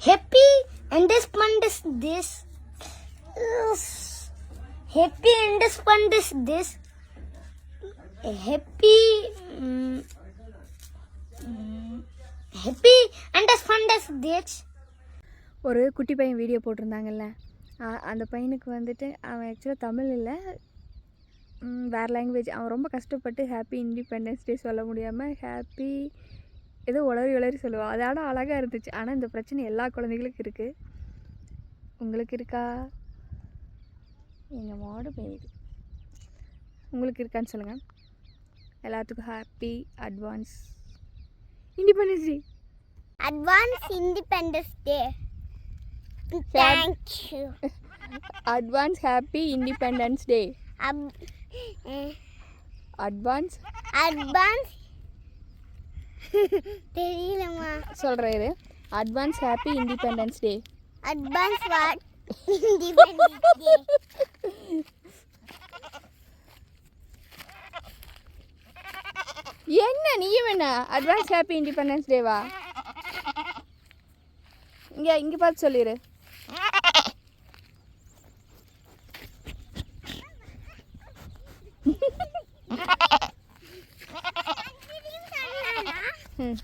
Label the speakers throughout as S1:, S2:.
S1: Happy Independence Day. Happy Independence Day. Happy Independence Day.
S2: ஒரு குட்டி பையன் வீடியோ போட்டிருந்தாங்கல்ல, அந்த பையனுக்கு வந்துட்டு அவன் ஆக்சுவலாக தமிழ் இல்லை, வேறு லாங்குவேஜ். அவன் ரொம்ப கஷ்டப்பட்டு ஹாப்பி இண்டிபெண்டன்ஸ் டே சொல்ல முடியாமல் ஹாப்பி ஏதோ உளறி சொல்லுவான். அதோட அழகாக இருந்துச்சு. ஆனால் இந்த பிரச்சனை எல்லா குழந்தைகளுக்கும் இருக்குது. உங்களுக்கு இருக்கா? எங்கள் மாடு பெய்யுது. உங்களுக்கு இருக்கான்னு சொல்லுங்கள். எல்லாத்துக்கும் happy advance independence day.
S1: Advance Independence Day. Thank you.
S2: Advance happy independence day. Advance
S1: தெரியலம்மா.
S2: சொல்கிறேன் இது. Advance happy independence day.
S1: Advance what? Independence day.
S2: என்ன நீயும் என்ன அட்வான்ஸ் ஹாப்பி இண்டிபெண்டன்ஸ் டேவா? இங்கே பார்த்து சொல்லிடு.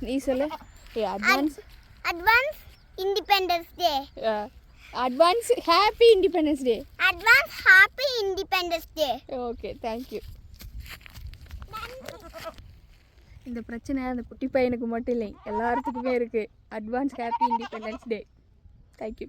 S2: நீ சொல்லு. Advance
S1: independence day.
S2: Advance happy independence day.
S1: Advance happy independence day.
S2: Okay, thank you. இந்த பிரச்சனை அந்த குட்டி பையனுக்கு மட்டும் இல்லை, எல்லாத்துக்குமே இருக்குது. Advance happy independence day. Thank you.